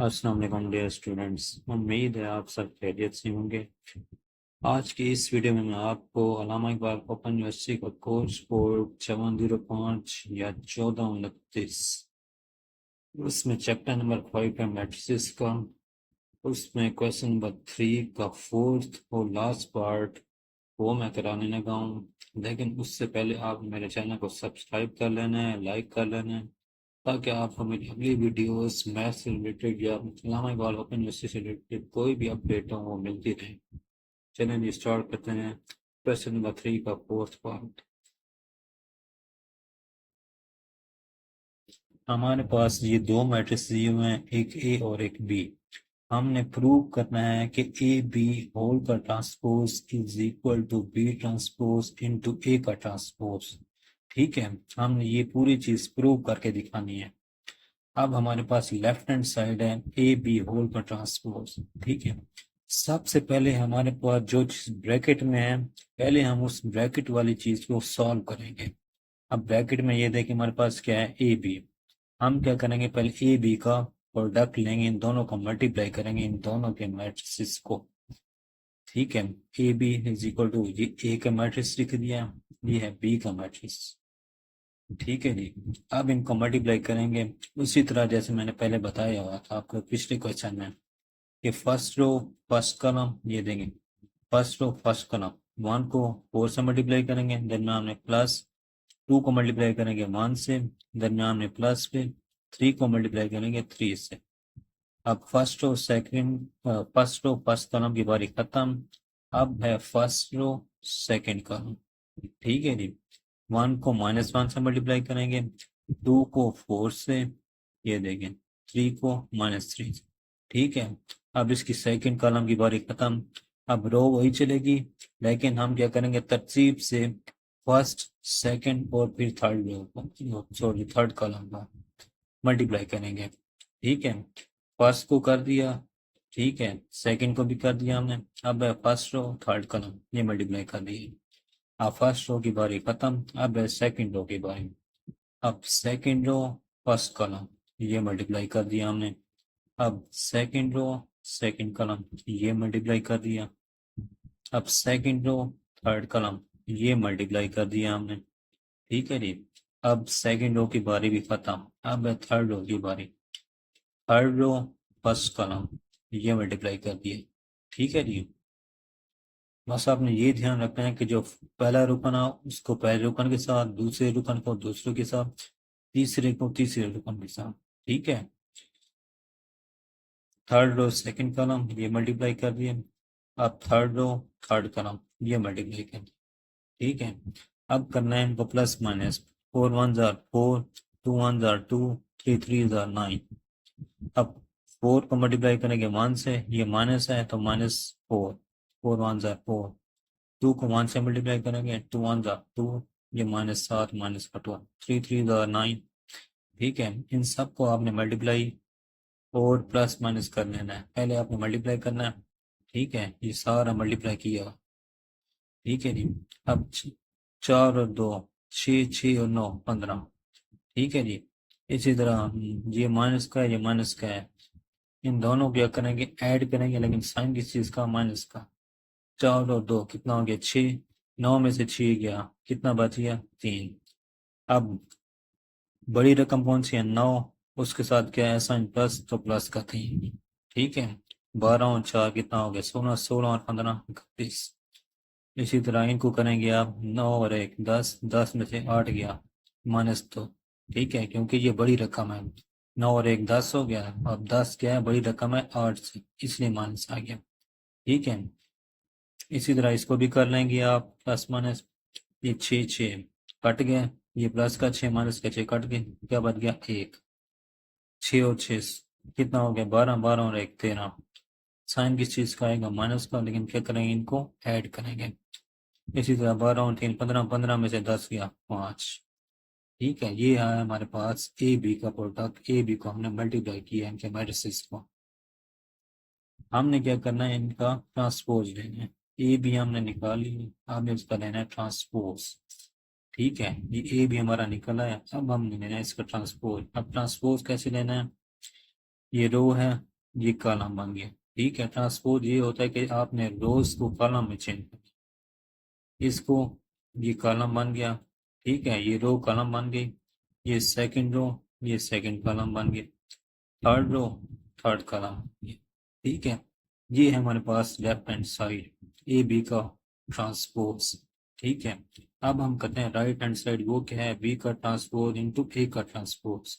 अस्सलाम वालेकुम dear students. उम्मीद है आप सब खैरियत से होंगे। आज की इस वीडियो में मैं आपको अल्लामा इकबाल ओपन यूनिवर्सिटी का कोर्स कोड 705 या 1429 उसमें चैप्टर नंबर 5 है मैट्रिसेस का। उसमें क्वेश्चन नंबर 3 का फोर्थ और लास्ट पार्ट वो मैं कराने लगा हूँ। लेकिन उससे पहले आप मेरे चैनल को सब्सक्राइब कर लेना है, लाइक कर लेना है, ताकि आपको मेरी अगली वीडियोस मैथ से रिलेटेड या अल्लामा इकबाल ओपन यूनिवर्सिटी से रिलेटेड कोई भी अपडेट हो वो मिलती रहे। चलें जी स्टार्ट करते हैं क्वेश्चन नंबर 3 का फोर्थ पार्ट। हमारे पास ये दो मैट्रिक्स दिए हुए हैं, एक ए और एक बी। हमने प्रूव करना है कि ए बी होल का transpose is equal to B transpose into A का ट्रांसपोज। ठीक है, हमने ये पूरी चीज प्रूव करके दिखानी है। अब हमारे पास लेफ्ट हैंड साइड है ए बी होल का ट्रांसपोज। ठीक है, सबसे पहले हमारे पास जो चीज ब्रैकेट में है, पहले हम उस ब्रैकेट वाली चीज को सॉल्व करेंगे। अब ब्रैकेट में ये देखिए हमारे पास क्या है, ए बी। हम क्या करेंगे, पहले ए बी का प्रोडक्ट लेंगे, इन दोनों को मल्टीप्लाई करेंगे, इन दोनों के मैट्रिक्स को। ठीक है, A B is equal to ये ए का मैट्रिक्स लिख दिया, ये है बी का मैट्रिक्स। ठीक है जी, अब इनको मल्टीप्लाई करेंगे उसी तरह जैसे मैंने पहले बताया हुआ था आपको पिछले क्वेश्चन में कि फर्स्ट रो फर्स्ट कॉलम ये देंगे, फर्स्ट रो फर्स्ट कॉलम। 1 को 4 से मल्टीप्लाई करेंगे, दरम्यान में प्लस 2 को मल्टीप्लाई करेंगे 1 से, दरम्यान में प्लस पे 3 को मल्टीप्लाई करेंगे 3 से। अब first row second first row first column की बारी खत्म। अब है फर्स्ट रो सेकंड कॉलम। ठीक है जी, 1 को -1 से मल्टीप्लाई करेंगे, 2 को 4 से, ये देखें 3 को -3 से। ठीक है, अब इसकी सेकंड कॉलम की बारी खत्म। अब रो वही चलेगी, लेकिन हम क्या करेंगे, तरतीब से फर्स्ट सेकंड और फिर third row sorry third column का मल्टीप्लाई करेंगे। ठीक है, फर्स्ट को कर दिया, ठीक है, सेकंड को भी कर दिया हमने। अब फर्स्ट रो थर्ड कॉलम ये मल्टीप्लाई कर दिए। अब फर्स्ट रो की बारी खत्म, अब है सेकंड रो की बारी। अब सेकंड रो फर्स्ट कॉलम ये मल्टीप्लाई कर दिया हमने। अब सेकंड रो सेकंड कॉलम ये मल्टीप्लाई कर दिया। अब सेकंड रो थर्ड कॉलम ये मल्टीप्लाई कर दिया हमने। ठीक है जी, अब सेकंड रो की बारी भी खत्म, अब है थर्ड रो की बारी। थर्ड रो फर्स्ट कॉलम ये मल्टीप्लाई कर दिए। ठीक है जी, बस आपने ये ध्यान रखना है कि जो पहला रुकन है उसको पहले रुकन के साथ, दूसरे रुकन को दूसरे के साथ, तीसरे को तीसरे रुकन के साथ। ठीक है, थर्ड रो सेकंड कॉलम ये मल्टीप्लाई कर दिए। अब थर्ड रो थर्ड कॉलम ये मल्टीप्लाई कर दिए। ठीक है, अब करना है इनको plus minus. 4 1 jar 4, 2 1 jar 2, 3 3 jar 9। अब 4 को मल्टीप्लाई करेंगे 1 से, ये माइनस है तो -4, 4 1 जार 4। 2 को 1 से मल्टीप्लाई करेंगे, 2 1 जार 2, ये -7 -12, 3 3 जार 9। ठीक है, इन सब को आपने मल्टीप्लाई और प्लस माइनस कर लेना है, पहले आपने मल्टीप्लाई करना है। ठीक है, ये सारा मल्टीप्लाई किया। ठीक है जी, अब 4 और 2 6, 6 और 9 15। ठीक है जी, इसी तरह ये माइनस का है ये माइनस का है, इन दोनों को क्या करेंगे, ऐड करेंगे, लेकिन साइन किस चीज का, माइनस का। 4 और 2 कितना हो गया 6, 9 में से 6 गया, कितना बच गया 3। अब बड़ी रकम कौन सी है, 9, उसके साथ क्या है साइन प्लस, तो प्लस का 3। ठीक है, 12 और 4 कितना हो गया 16, 16 और 15 31। इसी तरह इनको करेंगे आप, 9 और 1 10, 10 में से 8 गया -2। ठीक है, क्योंकि ये बड़ी रकम है, 9 और 1 10 हो गया, अब 10 क्या है बड़ी रकम है 8 से, इसलिए माइनस आ गया। ठीक है, इसी तरह इसको भी कर लेंगे आप प्लस माइनस। ये 6 6 कट गए, ये प्लस का 6 माइनस का 6 कट गए, क्या बच गया 1। 6 और 6 कितना हो गया 12, 12 और 1 13। साइन किस चीज का आएगा, माइनस का, लेकिन क्या करेंगे इनको ऐड करेंगे। इसी तरह 12 और 3 15, 15 में से 10 गया 5। ठीक है, ये है हमारे पास ए बी का प्रोडक्ट, ए बी को हमने मल्टीप्लाई किया है इनके मैट्रिसेस को। हमने क्या करना है, इनका ट्रांसपोज लेना है। ए बी हमने निकाल ली, अब इसका लेना है ट्रांसपोज। ठीक है, ये ए बी हमारा निकला है, अब हमने लेना है इसका ट्रांसपोज। अब ट्रांसपोज कैसे लेना है, ये रो है ये कॉलम बन गया। ठीक है, ट्रांसपोज ये होता है कि आपने रोज को कॉलम में चेंज कर, इसको, ये कॉलम बन गया। ठीक है, ये रो कॉलम बन गई, ये सेकंड रो, ये सेकंड कॉलम बन गया, थर्ड रो, थर्ड कॉलम। ठीक है, ये है हमारे पास left hand side A B का ट्रांसपोज। ठीक है, अब हम करते हैं राइट हैंड साइड, वो क्या है, बी का ट्रांसपोज इंटू ए का ट्रांसपोज।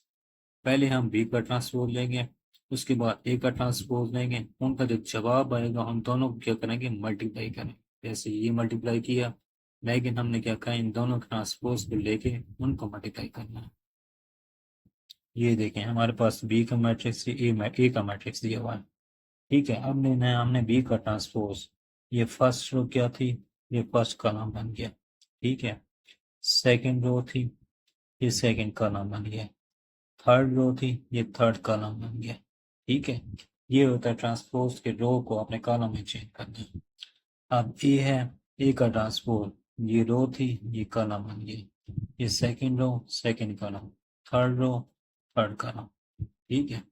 पहले हम बी का ट्रांसपोज लेंगे, उसके बाद ए का ट्रांसपोज लेंगे, उनका जो जवाब आएगा हम दोनों को क्या करेंगे, मल्टीप्लाई करेंगे। जैसे ये मल्टीप्लाई किया, लेकिन हमने क्या कहा, इन दोनों ट्रांसपोज को लेके उनको मल्टीप्लाई करना है। ये देखें, हमारे पास बी का मैट्रिक्स, ए का मैट्रिक्स दिया हुआ है। ठीक है, अब लेना है हमने बी का ट्रांसपोज। ये फर्स्ट रो क्या थी, ये फर्स्ट कॉलम बन गया। ठीक है, सेकंड रो थी, ये सेकंड कॉलम बन गया। थर्ड रो थी, ये थर्ड कॉलम बन गया। ठीक है, ये होता है ट्रांसपोज के रो को अपने कॉलम में चेंज करना। अब ए है, ए का ट्रांसपोज, ये रो थी, ये कॉलम बन गया, ये second row, second column, third row, third column. ठीक है,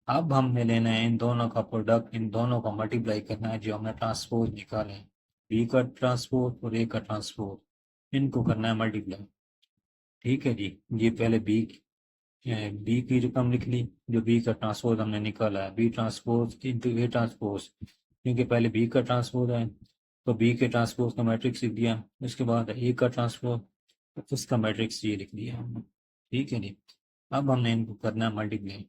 अब हमने लेना है इन दोनों का प्रोडक्ट, इन दोनों का मल्टीप्लाई करना है जो हमने ट्रांसपोज निकाले हैं, बी का ट्रांसपोज और ए का ट्रांसपोज, इनको करना है मल्टीप्लाई। ठीक है जी, ये पहले बी की रकम लिख ली, जो बी का ट्रांसपोज हमने निकाला है, B transpose into A transpose, क्योंकि पहले बी का ट्रांसपोज है तो बी के ट्रांसपोज का मैट्रिक्स लिख दिया, उसके बाद ए का ट्रांसपोज, उसका मैट्रिक्स ये लिख दिया हमने। ठीक है जी, अब हमने इनको करना है मल्टीप्लाई,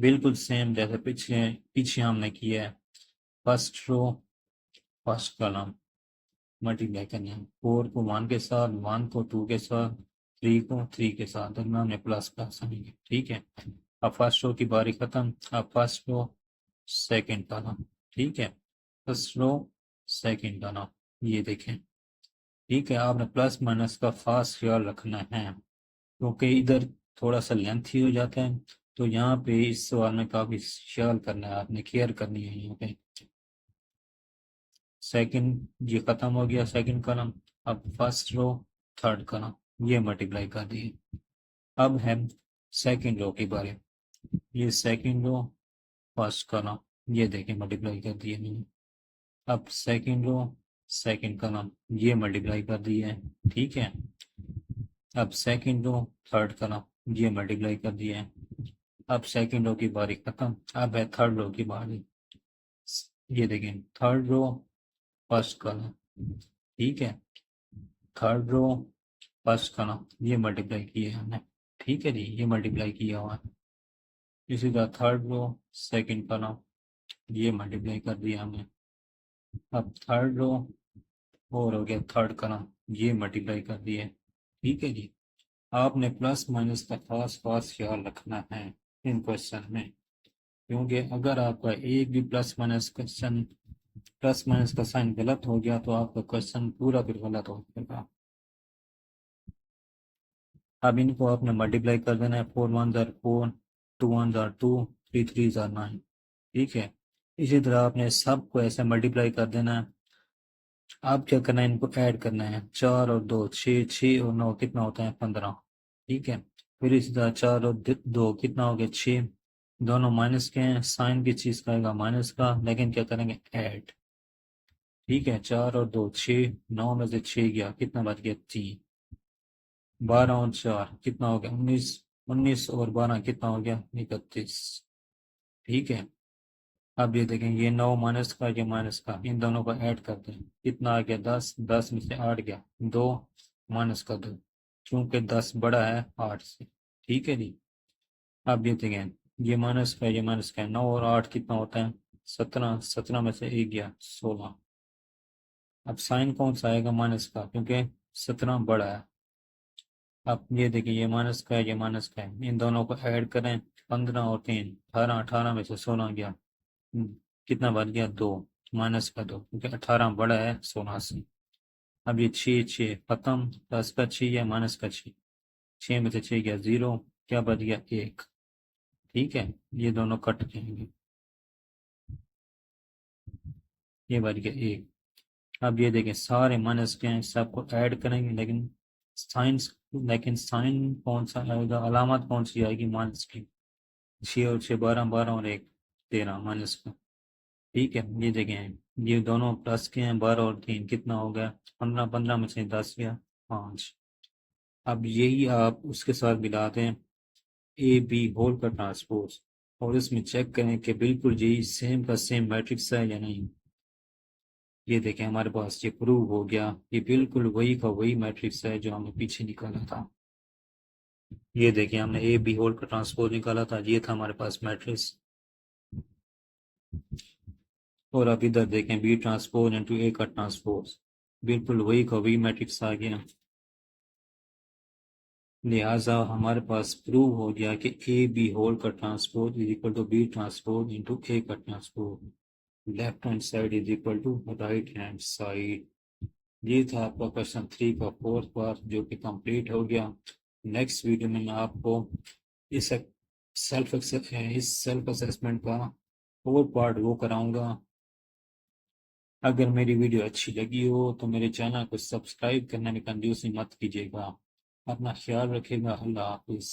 बिल्कुल सेम जैसे पीछे पीछे हमने किया है। First row, first column, multiply करनी है, 4 को 1 के साथ, 1 को 2 के साथ, 3 को 3 के साथ, दरम्यान में प्लस प्लस आएंगे। ठीक है, अब फर्स्ट रो की बारी खत्म, अब फर्स्ट रो, सेकंड कॉलम। ठीक है, फर्स्ट रो, सेकंड कॉलम, ये देखें। ठीक है, आपने प्लस माइनस का खास ख्याल रखना है, क्योंकि इधर थोड़ा सा लेंथी हो जाता है, तो यहाँ पे इस सवाल में काफी ख्याल करना है, आपने केयर करनी है यहाँ पे। सेकंड, ये खत्म हो गया सेकंड कॉलम, अब फर्स्ट रो, थर्ड कॉलम, ये मल्टीप्लाई कर दिए। अब है सेकंड रो की बारी, ये सेकंड रो, फर्स्ट कॉलम, ये देखें मल्टीप्लाई कर दिए मैंने। अब सेकंड रो, सेकंड कॉलम, ये मल्टीप्लाई कर दिए है। ठीक है, अब सेकंड रो, थर्ड कॉलम, ये मल्टीप्लाई कर दिए है। अब सेकंड रो की बारी खत्म, अब है थर्ड रो की बारी, ये देखें थर्ड रो, फर्स्ट कॉलम। ठीक है, थर्ड रो, फर्स्ट कॉलम, ये मल्टीप्लाई किए हमने। ठीक है जी, ये मल्टीप्लाई किया हुआ है। इसी तरह थर्ड रो, सेकंड कॉलम, ये मल्टीप्लाई कर दिया हमने। अब थर्ड रो और हो गया थर्ड कॉलम, ये मल्टीप्लाई कर दिए। ठीक है जी, आपने प्लस माइनस का खास खास ख्याल रखना है इन क्वेश्चन में, क्योंकि अगर आपका एक भी plus minus question, plus minus का साइन गलत हो गया तो आपका क्वेश्चन पूरा फिर गलत हो जाएगा। अब इनको आपने मल्टीप्लाई कर देना है, 4 1 जार 4, 2 1 जार 2, 3 3 जार 9। ठीक है, इसी तरह आपने सबको ऐसे मल्टीप्लाई कर देना है। आप क्या करना है, इनको ऐड करना है, 4 और 2 6, 6 और 9 कितना होता है, 15। ठीक है, फिर इसी तरह 4 और 2 कितना हो गया, 6, दोनों माइनस के हैं, साइन की चीज का आएगा माइनस का, लेकिन क्या करेंगे, ऐड। ठीक है, 4 और 2 6, 9 में से 6 गया, कितना बच गया, 3, 12 और 4 कितना हो गया, 19, 19 और 12 कितना हो गया, 31। ठीक है, अब ये देखें, ये 9 माइनस का, ये माइनस का, इन दोनों को ऐड करते हैं, कितना आ गया, 10, 10 में से 8 गया, 2 माइनस का 2, क्योंकि 10 बड़ा है 8 से। ठीक है जी, अब ये देखें, ये माइनस का, ये माइनस का, 9 और 8 कितना होता है, 17, 17 में से 1 गया, 16। अब साइन कौन सा आएगा, माइनस का, क्योंकि 17 बड़ा है। अब ये देखिए, ये माइनस का है, ये माइनस का है, इन दोनों को ऐड करें, 15 और 3 18, 18 में से 16 गया, कितना बच गया, 2 माइनस का 2, क्योंकि 18 बड़ा है 16 से। अब ये 6 6 खत्म, प्लस का 6 या माइनस का 6, 6 में से 6 गया 0, क्या बच गया, 1। ठीक है, ये दोनों कट जाएंगे, ये बच गया 1। अब ये देखें, सारे माइनस के हैं, सबको ऐड करेंगे, लेकिन साइन कौन सा आएगा, अलामत कौन सी आएगी माइनस की, 6 और 6 12, 12 और 1, 13 माइनस का, ठीक है। ये देखें ये दोनों प्लस के हैं, 12 और 3 कितना हो गया 15, 15 में से 10 गया 5। अब यही आप उसके साथ मिला दें ए बी होल का ट्रांसपोज और इसमें चेक करें कि बिल्कुल यही सेम का सेम मैट्रिक्स है या नहीं। ये देखें हमारे पास ये प्रूव हो गया, ये बिल्कुल वही का वही मैट्रिक्स है जो हमने पीछे निकाला था। ये देखें हमने ए बी होल का ट्रांसपोज निकाला था, ये था हमारे पास मैट्रिक्स। और अब इधर देखें बी ट्रांसपोज इंटू ए का ट्रांसपोज, बिल्कुल वही का वही मैट्रिक्स आ गया। लिहाजा हमारे पास प्रूव हो गया कि ए बी होल का transpose is equal to B transpose into A का transpose. Left hand side is equal to right hand side. ये था आपका क्वेश्चन 3 का फोर्थ पार्ट जो कि कंप्लीट हो गया। नेक्स्ट वीडियो में मैं आपको इस सेल्फ असेसमेंट का फोर्थ पार्ट वो कराऊंगा। अगर मेरी वीडियो अच्छी लगी हो तो मेरे चैनल को सब्सक्राइब करने में कंजूसी मत कीजिएगा। अपना ख्याल रखिएगा। अल्लाह हाफिज़।